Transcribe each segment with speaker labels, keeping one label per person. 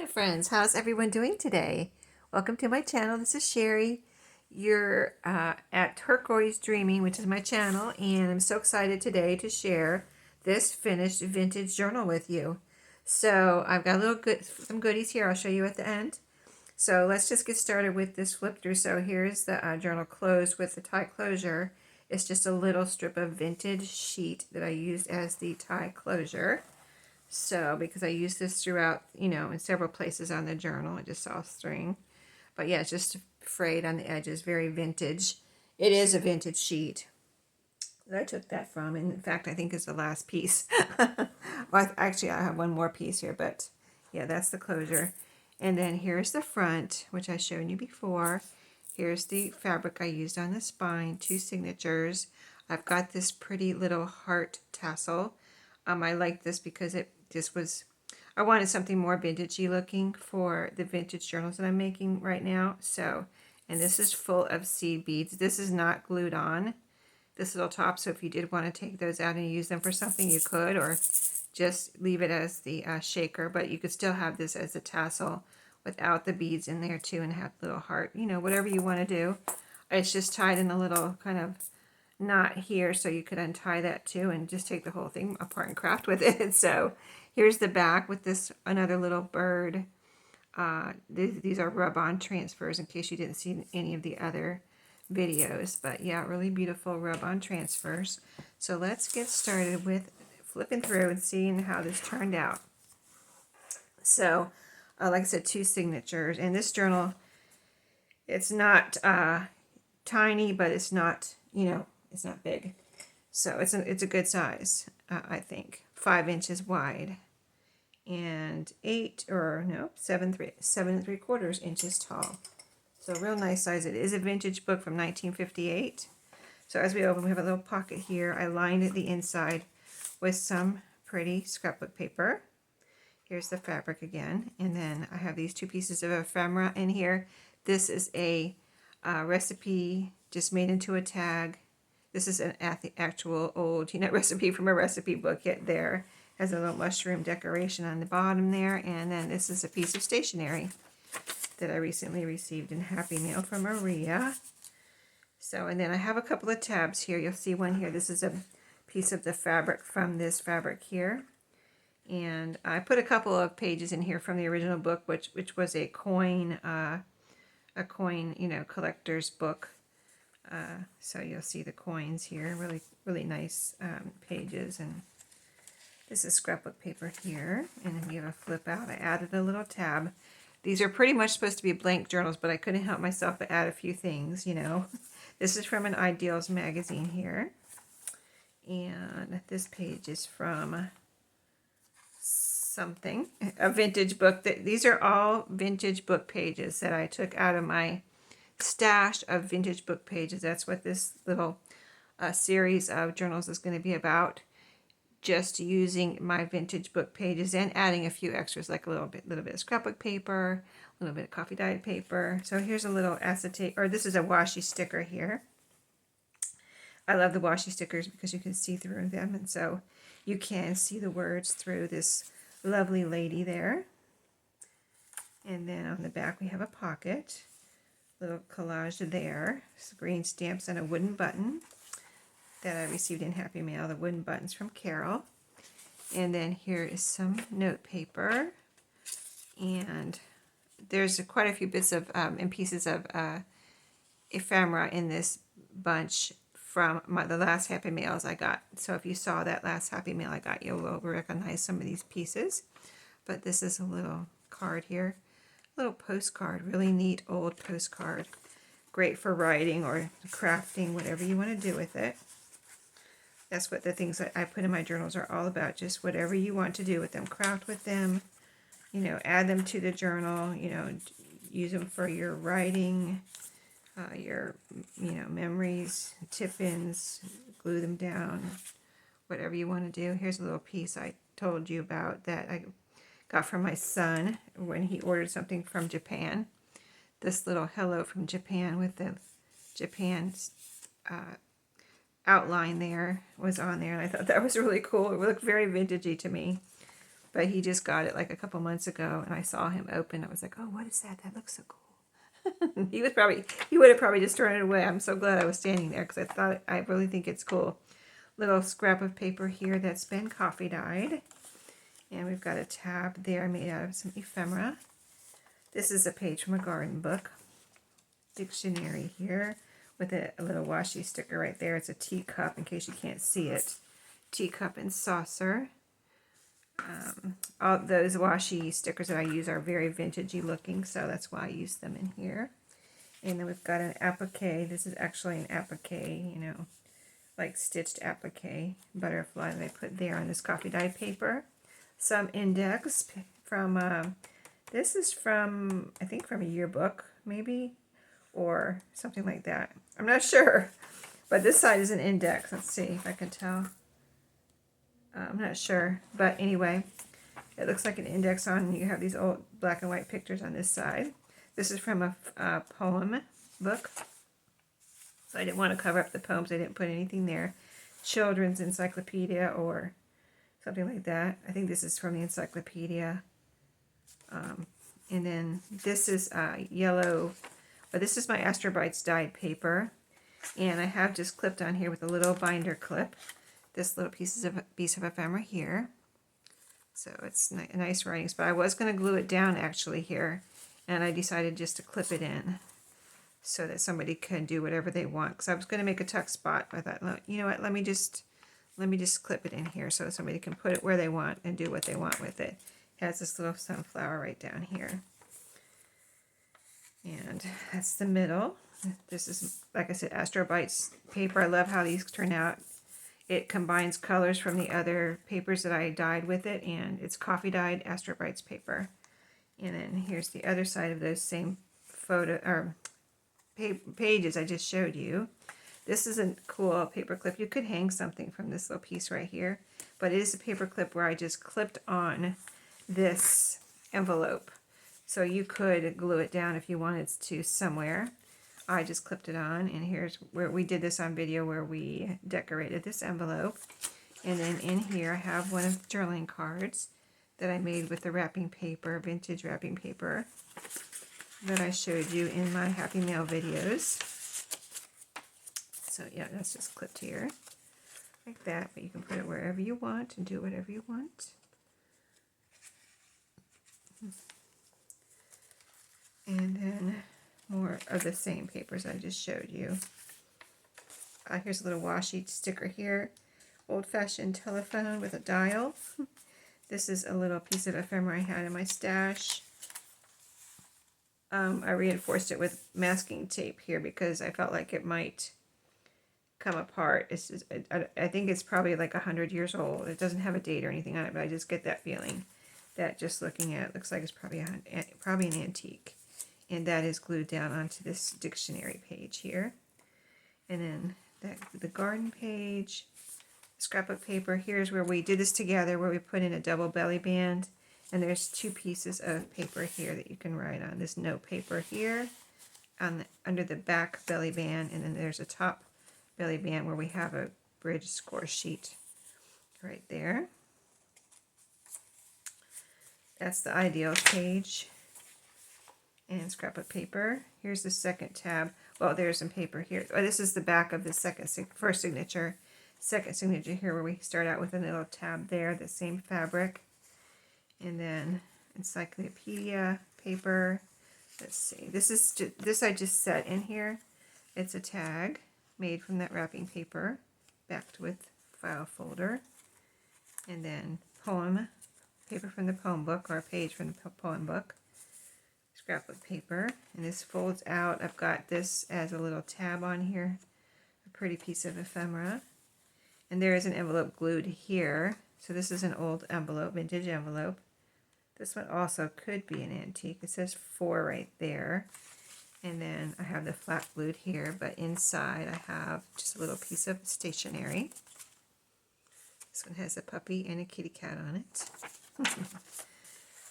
Speaker 1: Hi friends, how's everyone doing today? Welcome to my channel. This is Sherry. You're at Turquoise Dreaming, which is my channel, and I'm so excited today to share this finished vintage journal with you. So I've got some goodies here I'll show you at the end. So let's just get started with this flip through. So here's the journal closed with the tie closure. It's just a little strip of vintage sheet that I used as the tie closure. So, because I use this throughout, in several places on the journal, I just saw a string. But yeah, it's just frayed on the edges, very vintage. It is a vintage sheet that I took that from. And in fact, I think it's the last piece. Well, actually, I have one more piece here, but yeah, that's the closure. And then here's the front, which I've shown you before. Here's the fabric I used on the spine, 2 signatures. I've got this pretty little heart tassel. I like this because I wanted something more vintagey looking for the vintage journals that I'm making right now. So, and this is full of seed beads. This is not glued on, this little top, so if you did want to take those out and use them for something, you could, or just leave it as the shaker, but you could still have this as a tassel without the beads in there too, and have a little heart, whatever you want to do. It's just tied in a little kind of knot here, so you could untie that too and just take the whole thing apart and craft with it. So here's the back with this another little bird. These are rub-on transfers in case you didn't see any of the other videos, but yeah, really beautiful rub-on transfers. So let's get started with flipping through and seeing how this turned out. So like I said, 2 signatures, and this journal, it's not tiny, but it's not, it's not big. So it's a good size, I think. 5 inches wide and 7 3/4 inches tall. So real nice size. It is a vintage book from 1958. So as we open, we have a little pocket here. I lined the inside with some pretty scrapbook paper. Here's the fabric again. And then I have these 2 pieces of ephemera in here. This is a recipe just made into a tag. This is an actual old, recipe from a recipe book. It there has a little mushroom decoration on the bottom there. And then this is a piece of stationery that I recently received in Happy Mail from Maria. So, and then I have a couple of tabs here. You'll see one here. This is a piece of the fabric from this fabric here. And I put a couple of pages in here from the original book, which was a coin, collector's book. So you'll see the coins here. Really, really nice pages. And this is scrapbook paper here. And then you have a flip out. I added a little tab. These are pretty much supposed to be blank journals, but I couldn't help myself but add a few things, This is from an Ideals magazine here. And this page is from something, a vintage book. These are all vintage book pages that I took out of my stash of vintage book pages. That's what this little series of journals is going to be about. Just using my vintage book pages and adding a few extras, like a little bit of scrapbook paper, a little bit of coffee dyed paper. So here's a little acetate, or this is a washi sticker here. I love the washi stickers because you can see through them, and so you can see the words through this lovely lady there. And then on the back we have a pocket, little collage there, some green stamps and a wooden button that I received in Happy Mail, the wooden buttons from Carol. And then here is some note paper, and there's quite a few bits of and pieces of ephemera in this bunch from the last Happy Mails I got. So if you saw that last Happy Mail I got, you will recognize some of these pieces. But this is a little card here, a little postcard, really neat old postcard. Great for writing or crafting, whatever you want to do with it. That's what the things that I put in my journals are all about. Just whatever you want to do with them. Craft with them, add them to the journal, use them for your writing, your, memories, tip-ins, glue them down, whatever you want to do. Here's a little piece I told you about that I got from my son when he ordered something from Japan. This little hello from Japan with the Japan outline there was on there, and I thought that was really cool. It looked very vintagey to me. but he just got it like a couple months ago, and I saw him open. I was like, oh, what is that? That looks so cool. He would have probably just thrown it away. I'm so glad I was standing there because I really think it's cool. Little scrap of paper here that's been coffee dyed. And we've got a tab there made out of some ephemera. This is a page from a garden book. Dictionary here with a little washi sticker right there. It's a teacup in case you can't see it. Teacup and saucer. All those washi stickers that I use are very vintagey looking, so that's why I use them in here. And then we've got an applique. This is actually an applique, you know, like stitched applique butterfly that I put there on this coffee dyed paper. Some index from, this is from, I think from a yearbook, maybe, or something like that. I'm not sure, but this side is an index. Let's see if I can tell. I'm not sure, but anyway, it looks like an index on, you have these old black and white pictures on this side. This is from a poem book, so I didn't want to cover up the poems. I didn't put anything there. Children's encyclopedia or something like that. I think this is from the encyclopedia. And then this is yellow, but this is my Astrobites dyed paper. And I have just clipped on here with a little binder clip this little piece of ephemera here. So it's nice writings, but I was going to glue it down actually here, and I decided just to clip it in so that somebody can do whatever they want. Because I was going to make a tuck spot, but I thought, you know what, let me just clip it in here so somebody can put it where they want and do what they want with it. It has this little sunflower right down here. And that's the middle. This is, like I said, Astrobites paper. I love how these turn out. It combines colors from the other papers that I dyed with it, and it's coffee dyed Astrobites paper. And then here's the other side of those same photo or pages I just showed you. This is a cool paper clip. You could hang something from this little piece right here, but it is a paper clip where I just clipped on this envelope. So you could glue it down if you wanted to somewhere. I just clipped it on, and here's where we did this on video where we decorated this envelope. And then in here I have one of the journaling cards that I made with the wrapping paper, vintage wrapping paper, that I showed you in my Happy Mail videos. So yeah, that's just clipped here like that, but you can put it wherever you want and do whatever you want. And then more of the same papers I just showed you. Here's a little washi sticker here. Old-fashioned telephone with a dial. This is a little piece of ephemera I had in my stash. I reinforced it with masking tape here because I felt like it might come apart. It's just, I think it's probably like 100 years old. It doesn't have a date or anything on it, but I just get that feeling that just looking at it looks like it's probably an antique. And that is glued down onto this dictionary page here. And then the garden page, scrapbook paper. Here's where we did this together, where we put in a double belly band. And there's two pieces of paper here that you can write on. This note paper here under the back belly band. And then there's a top belly band where we have a bridge score sheet right there. That's the ideals page. And scrapbook paper. Here's the second tab. Well, there's some paper here. Oh, this is the back of the first signature. Second signature here, where we start out with a little tab there, the same fabric. And then encyclopedia paper. Let's see. This I just set in here. It's a tag made from that wrapping paper, backed with file folder. And then poem paper from the poem book, or a page from the poem book. Scrapbook paper, and this folds out. I've got this as a little tab on here, a pretty piece of ephemera, and there is an envelope glued here. So this is an old envelope, vintage envelope. This one also could be an antique. It says 4 right there, and then I have the flap glued here, but inside I have just a little piece of stationery. This one has a puppy and a kitty cat on it.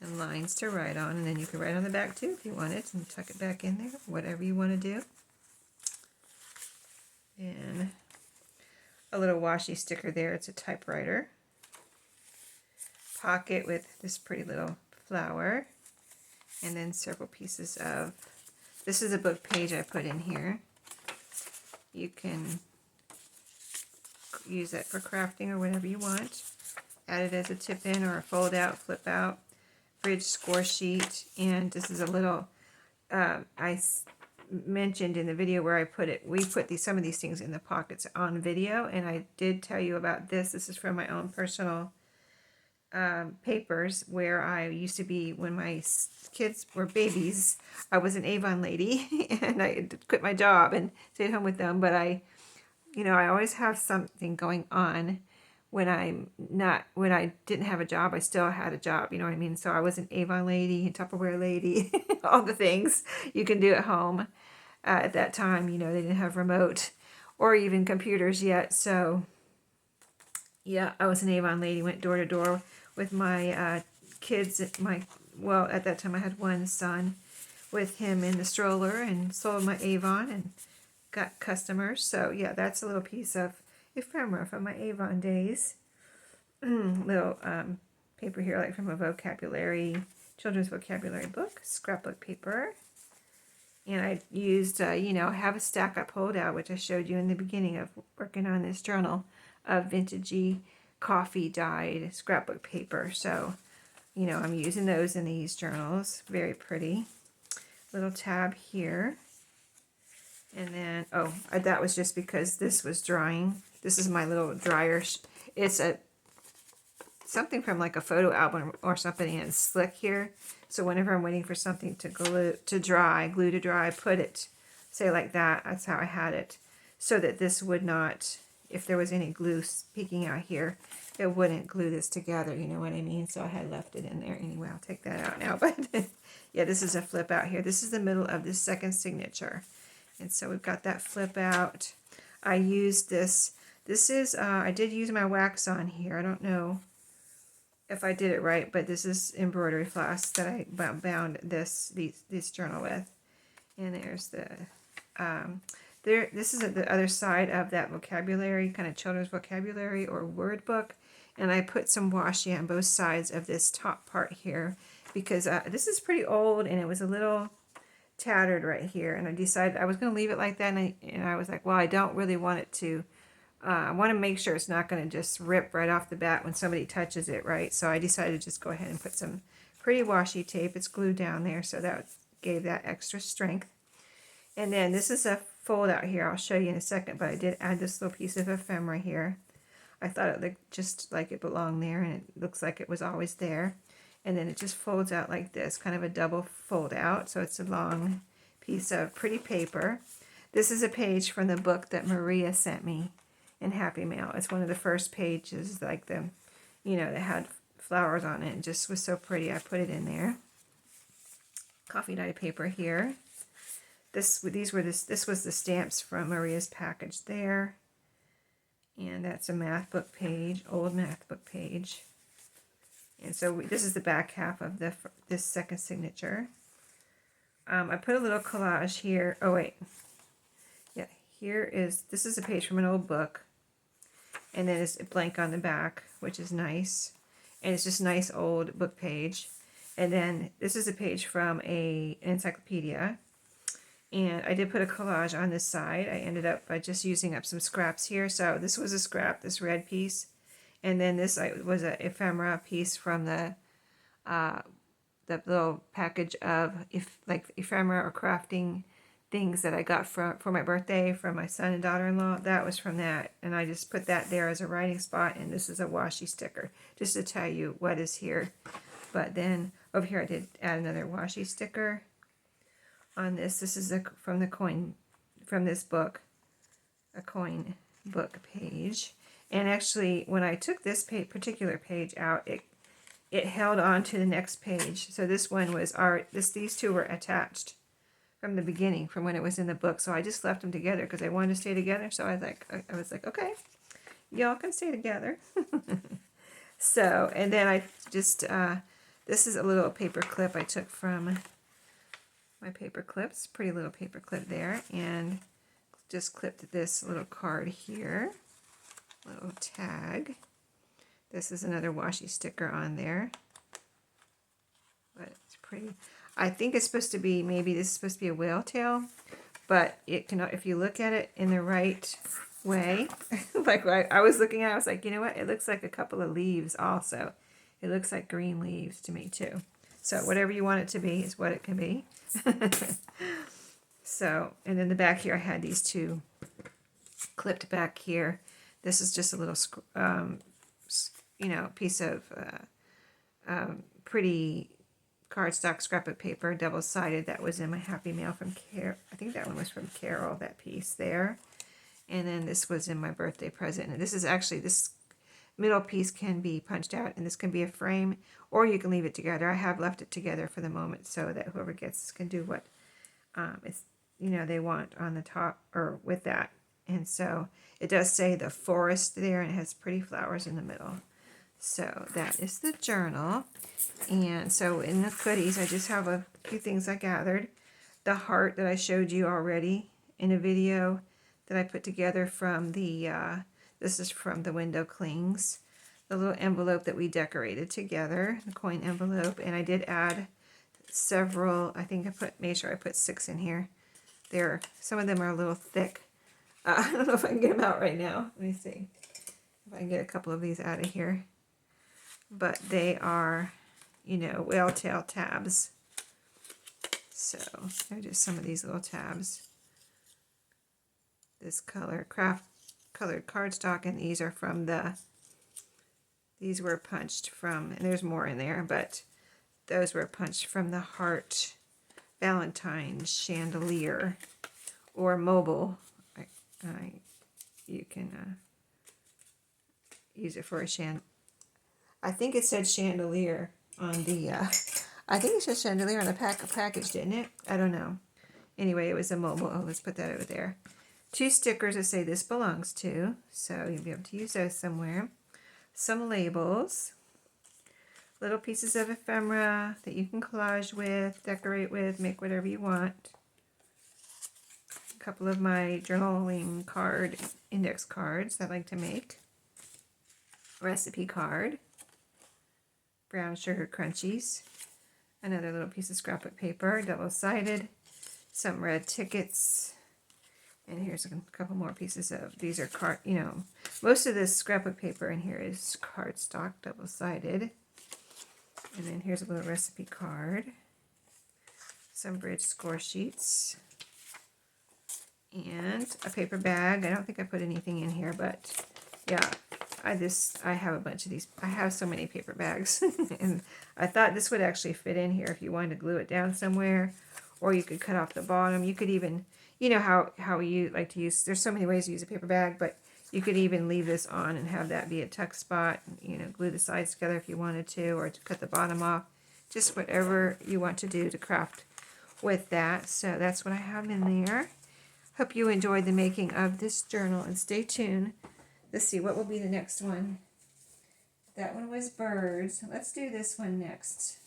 Speaker 1: And lines to write on, and then you can write on the back too if you want it, and tuck it back in there, whatever you want to do. And a little washi sticker there. It's a typewriter. pocket with this pretty little flower. And then several pieces of, this is a book page I put in here. You can use that for crafting or whatever you want. Add it as a tip in or a fold out, flip out, bridge score sheet. And this is a little, I mentioned in the video where I put it, we put some of these things in the pockets on video, and I did tell you about this. This is from my own personal papers where I used to be when my kids were babies. I was an Avon lady and I quit my job and stayed home with them, but I always have something going on when when I didn't have a job. I still had a job, you know what I mean? So I was an Avon lady, Tupperware lady, all the things you can do at home. At that time, they didn't have remote or even computers yet. So yeah, I was an Avon lady, went door to door with my kids. At that time I had one son with him in the stroller and sold my Avon and got customers. So yeah, that's a little piece of ephemera from my Avon days. Little paper here, like from a children's vocabulary book, scrapbook paper. And I used, I have a stack I pulled out, which I showed you in the beginning of working on this journal, of vintagey coffee dyed scrapbook paper. So, I'm using those in these journals. Very pretty. Little tab here. And then, that was just because this was drying. This is my little dryer. It's something from like a photo album or something, and it's slick here. So whenever I'm waiting for something to glue to dry, put it, say like that. That's how I had it. So that this would not, if there was any glue peeking out here, it wouldn't glue this together, you know what I mean? So I had left it in there anyway. I'll take that out now. But yeah, this is a flip out here. This is the middle of this second signature. And so we've got that flip out. I used this. This is, I did use my wax on here. I don't know if I did it right, but this is embroidery floss that I bound this journal with. And there's the, this is at the other side of that vocabulary, kind of children's vocabulary or word book. And I put some washi on both sides of this top part here because this is pretty old and it was a little tattered right here. And I decided I was going to leave it like that. And I was like, well, I don't really want it to. I want to make sure it's not going to just rip right off the bat when somebody touches it, right? So I decided to just go ahead and put some pretty washi tape. It's glued down there, so that gave that extra strength. And then this is a fold out here. I'll show you in a second, but I did add this little piece of ephemera here. I thought it looked just like it belonged there, and it looks like it was always there. And then it just folds out like this, kind of a double fold out. So it's a long piece of pretty paper. This is a page from the book that Maria sent me in Happy Mail. It's one of the first pages, like that had flowers on it. It just was so pretty. I put it in there. Coffee dye paper here. This was the stamps from Maria's package there. And that's a math book page, old math book page. And so this is the back half of this second signature. I put a little collage here. Oh wait, yeah. This is a page from an old book, and then it's blank on the back, which is nice, and it's just nice old book page. And then this is a page from an encyclopedia. And I did put a collage on this side. I ended up by just using up some scraps here. So this was a scrap, this red piece. And then this was an ephemera piece from the little package of ephemera or crafting things that I got for my birthday from my son and daughter-in-law. That was from that. And I just put that there as a writing spot. And this is a washi sticker, just to tell you what is here. But then over here I did add another washi sticker on this. This is from this book, a coin book page. And actually, when I took this particular page out, it held on to the next page. So this one was these two were attached from the beginning, from when it was in the book. So I just left them together because I wanted to stay together. So I was like, okay, y'all can stay together. So, and then I just this is a little paper clip I took from my paper clips, pretty little paper clip there, and just clipped this little card here, little tag This is another washi sticker on there. But it's pretty. I think it's supposed to be, maybe this is supposed to be a whale tail, but it can, if you look at it in the right way, like I was looking at it, I was like, you know what? It looks like a couple of leaves also. It looks like green leaves to me too. So whatever you want it to be is what it can be. So, and in the back here, I had these two clipped back here. This is just a little, you know, piece of pretty cardstock scrapbook paper, double-sided. That was in my Happy Mail from Carol. I think that one was from Carol, that piece there. And then this was in my birthday present. And this is actually, this middle piece can be punched out, and this can be a frame, or you can leave it together. I have left it together for the moment so that whoever gets this can do what it's, you know, they want on the top or with that. And so it does say the forest there, and it has pretty flowers in the middle. So that is the journal. And so in the goodies, I just have a few things I gathered. The heart that I showed you already in a video that I put together from the, this is from the Window Clings. The little envelope that we decorated together, the coin envelope. And I did add several, I think I made sure I put 6 in here. Some of them are a little thick. I don't know if I can get them out right now. Let me see if I can get a couple of these out of here. But they are, you know, whale tail tabs. So they're just some of these little tabs. This craft colored cardstock, and these are from these were punched from, and there's more in there, but those were punched from the Heart Valentine's chandelier or mobile. You can use it for a I think it said chandelier on the, I think it said chandelier on the package, didn't it? I don't know. Anyway, it was a mobile. Oh, let's put that over there. 2 stickers that say this belongs to, so you'll be able to use those somewhere. Some labels. Little pieces of ephemera that you can collage with, decorate with, make whatever you want. A couple of my journaling card, index cards I like to make. Recipe card. Brown sugar crunchies. Another little piece of scrapbook paper, double-sided. Some red tickets. And here's a couple more pieces of, these are you know, most of this scrapbook paper in here is cardstock, double-sided. And then here's a little recipe card. Some bridge score sheets. And a paper bag. I don't think I put anything in here, but yeah, I have a bunch of these. I have so many paper bags. And I thought this would actually fit in here if you wanted to glue it down somewhere, or you could cut off the bottom. You could even, you know how you like to use, there's so many ways to use a paper bag, but you could even leave this on and have that be a tuck spot, you know, glue the sides together if you wanted to, or to cut the bottom off. Just whatever you want to do to craft with that. So that's what I have in there. Hope you enjoyed the making of this journal, and stay tuned. Let's see, what will be the next one? That one was birds. Let's do this one next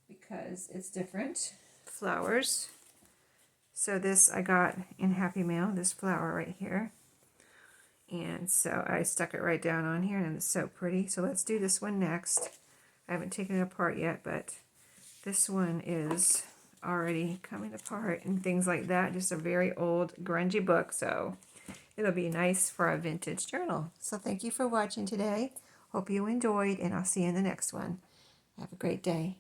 Speaker 1: because it's different. Flowers. So this I got in Happy Mail, this flower right here. And so I stuck it right down on here, and it's so pretty. So let's do this one next. I haven't taken it apart yet, but this one is already coming apart and things like that. Just a very old, grungy book, so it'll be nice for a vintage journal. So thank you for watching today. Hope you enjoyed, and I'll see you in the next one. Have a great day.